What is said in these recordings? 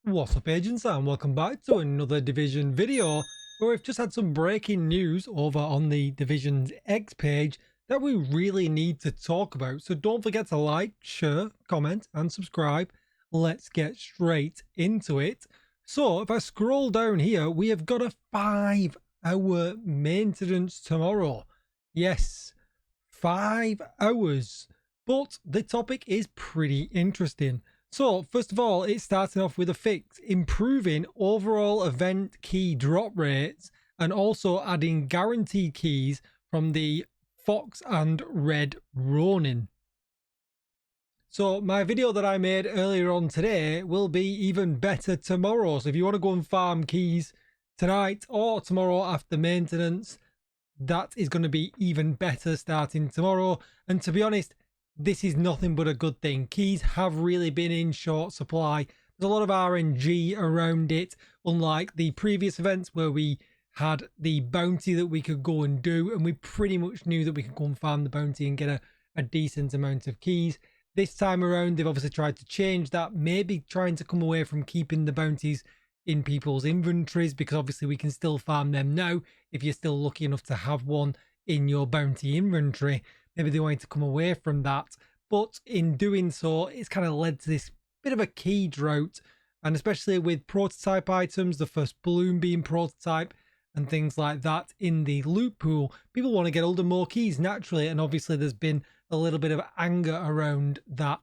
What's up, agents, and welcome back to another Division video where we've just had some breaking news over on the Division's X page that we really need to talk about. So don't forget to like, share, comment and subscribe. Let's get straight into it. So if I scroll down here, we have got a 5-hour maintenance tomorrow. Yes, 5 hours. But the topic is pretty interesting. So first of all, it's starting off with a fix, improving overall event key drop rates and also adding guaranteed keys from the Fox and Red Ronin. So my video that I made earlier on today will be even better tomorrow. So if you want to go and farm keys tonight or tomorrow after maintenance, that is going to be even better starting tomorrow. And to be honest, this is nothing but a good thing. Keys have really been in short supply. There's a lot of RNG around it, unlike the previous events where we had the bounty that we could go and do, and we pretty much knew that we could go and farm the bounty and get a decent amount of keys. This time around, they've obviously tried to change that, maybe trying to come away from keeping the bounties in people's inventories, because obviously we can still farm them now if you're still lucky enough to have one in your bounty inventory. Maybe they wanted to come away from that, but in doing so, it's kind of led to this bit of a key drought, and especially with prototype items, the first balloon being prototype and things like that in the loot pool, people want to get hold of more keys naturally, and obviously there's been a little bit of anger around that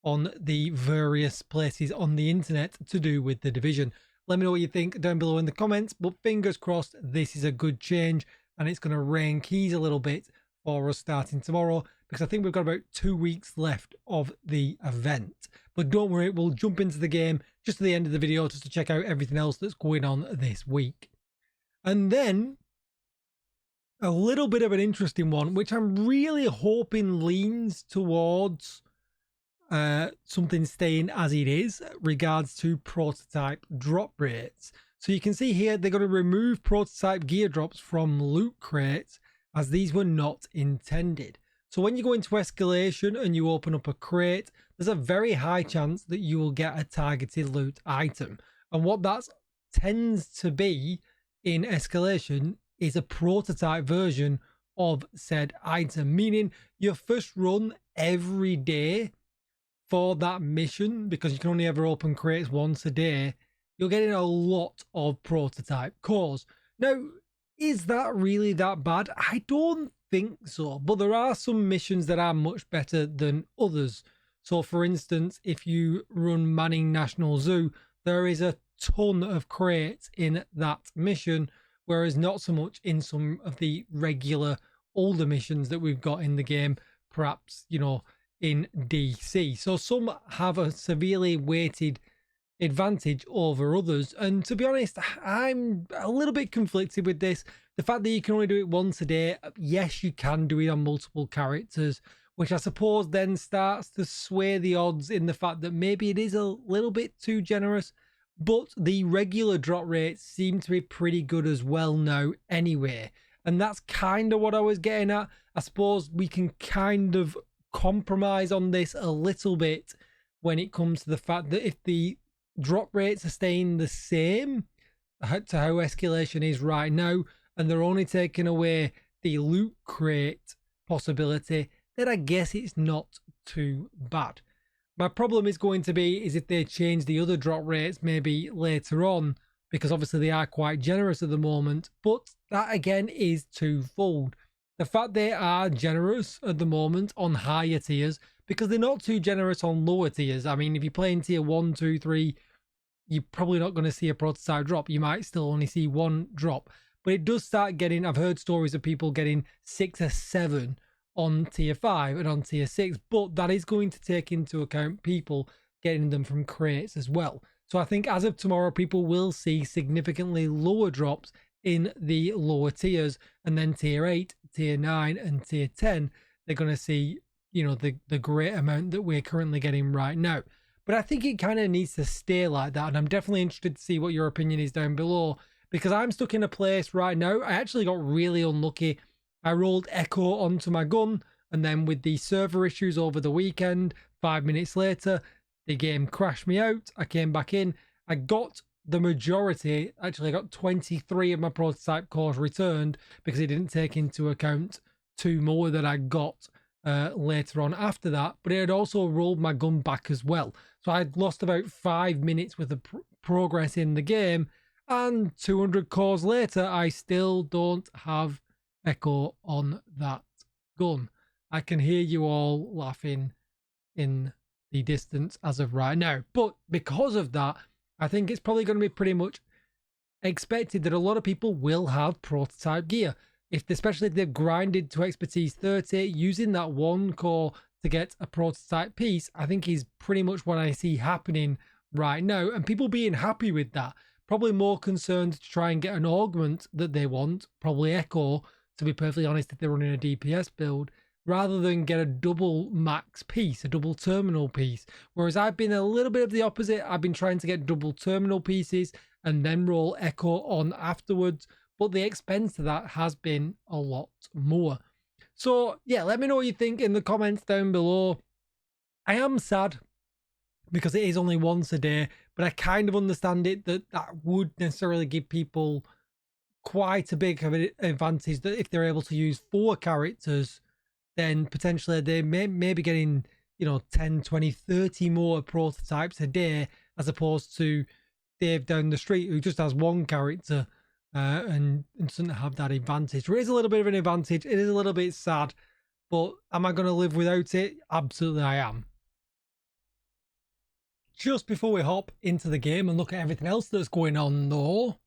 on the various places on the internet to do with the Division. Let me know what you think down below in the comments, but fingers crossed this is a good change and it's going to rain keys a little bit for us starting tomorrow, because I think we've got about 2 weeks left of the event. But don't worry, we'll jump into the game just at the end of the video just to check out everything else that's going on this week. And then a little bit of an interesting one, which I'm really hoping leans towards something staying as it is regards to prototype drop rates. So you can see here they're going to remove prototype gear drops from loot crates, as these were not intended. So when you go into escalation and you open up a crate, there's a very high chance that you will get a targeted loot item. And what that tends to be in escalation is a prototype version of said item, meaning your first run every day for that mission, because you can only ever open crates once a day, you're getting a lot of prototype cores. Now, is that really that bad? I don't think so, but there are some missions that are much better than others. So for instance, if you run Manning National Zoo, there is a ton of crates in that mission, whereas not so much in some of the regular older missions that we've got in the game, perhaps, you know, in DC. So some have a severely weighted advantage over others, and to be honest, I'm a little bit conflicted with this. The fact that you can only do it once a day, yes, you can do it on multiple characters, which I suppose then starts to sway the odds in the fact that maybe it is a little bit too generous, but the regular drop rates seem to be pretty good as well now anyway, and that's kind of what I was getting at. I suppose we can kind of compromise on this a little bit when it comes to the fact that if the drop rates are staying the same to how escalation is right now, and they're only taking away the loot crate possibility, then I guess it's not too bad. My problem is going to be is if they change the other drop rates maybe later on, because obviously they are quite generous at the moment, but that again is twofold. The fact they are generous at the moment on higher tiers, because they're not too generous on lower tiers. I mean, if you're playing tier 1, 2, 3, you're probably not going to see a prototype drop. You might still only see one drop, but it does start getting, I've heard stories of people getting 6 or 7 on tier 5 and on tier 6, but that is going to take into account people getting them from crates as well. So I think as of tomorrow, people will see significantly lower drops in the lower tiers, and then tier 8, tier 9 and tier 10, they're going to see, you know, the great amount that we're currently getting right now. But I think it kind of needs to stay like that, and I'm definitely interested to see what your opinion is down below, because I'm stuck in a place right now. I actually got really unlucky. I rolled Echo onto my gun, and then with the server issues over the weekend, 5 minutes later, the game crashed me out. I came back in, I got the majority. Actually, I got 23 of my prototype cores returned because it didn't take into account 2 more that I got later on after that, but it had also rolled my gun back as well. So I'd lost about 5 minutes worth of progress in the game, and 200 cores later, I still don't have echo on that gun. I can hear you all laughing in the distance as of right now, but because of that, I think it's probably going to be pretty much expected that a lot of people will have prototype gear. Especially if they've grinded to expertise 30, using that 1 core to get a prototype piece, I think is pretty much what I see happening right now, and people being happy with that. Probably more concerned to try and get an augment that they want, probably echo, to be perfectly honest, if they're running a DPS build, rather than get a double max piece, a double terminal piece. Whereas I've been a little bit of the opposite. I've been trying to get double terminal pieces and then roll echo on afterwards, but the expense of that has been a lot more. So yeah, let me know what you think in the comments down below. I am sad because it is only once a day, but I kind of understand it that would necessarily give people quite a big of an advantage, that if they're able to use 4 characters, then potentially they may be getting, 10, 20, 30 more prototypes a day, as opposed to Dave down the street who just has 1 character and doesn't have that advantage. There is a little bit of an advantage. It is a little bit sad, but am I going to live without it? Absolutely I am. Just before we hop into the game and look at everything else that's going on though,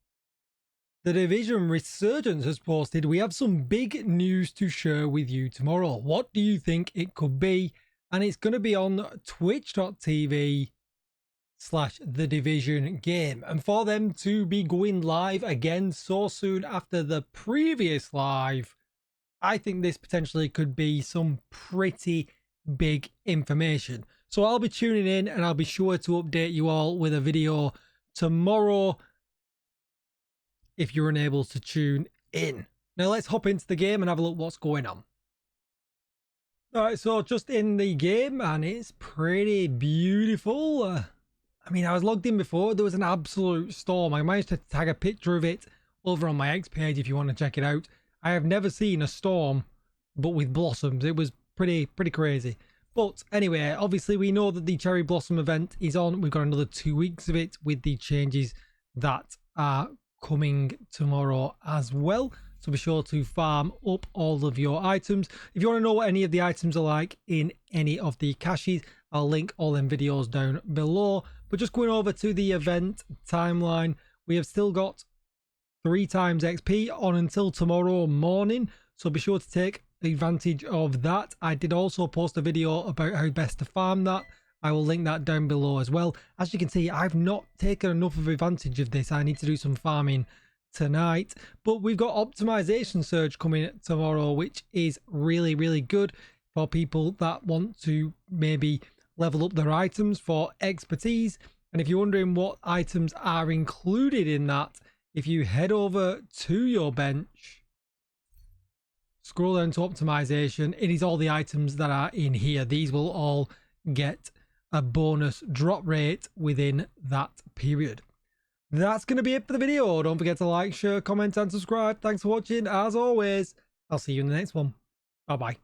the Division Resurgence has posted, we have some big news to share with you tomorrow. What do you think it could be? And it's going to be on twitch.tv/The Division game. And for them to be going live again so soon after the previous live, I think this potentially could be some pretty big information. So I'll be tuning in and I'll be sure to update you all with a video tomorrow if you're unable to tune in. Now let's hop into the game and have a look what's going on. Alright, so just in the game, and it's pretty beautiful. I mean, I was logged in before, there was an absolute storm. I managed to tag a picture of it over on my X page if you want to check it out. I have never seen a storm, but with blossoms. It was pretty crazy. But anyway, obviously we know that the Cherry Blossom event is on. We've got another 2 weeks of it with the changes that are coming tomorrow as well. So be sure to farm up all of your items. If you want to know what any of the items are like in any of the caches, I'll link all them videos down below. But just going over to the event timeline, we have still got 3 times XP on until tomorrow morning. So be sure to take advantage of that. I did also post a video about how best to farm that. I will link that down below as well. As you can see, I've not taken enough of advantage of this. I need to do some farming tonight. But we've got optimization surge coming tomorrow, which is really good for people that want to maybe level up their items for expertise. And if you're wondering what items are included in that, if you head over to your bench, scroll down to optimization, it is all the items that are in here. These will all get a bonus drop rate within that period. That's going to be it for the video. Don't forget to like, share, comment and subscribe. Thanks for watching. As always, I'll see you in the next one. Bye bye.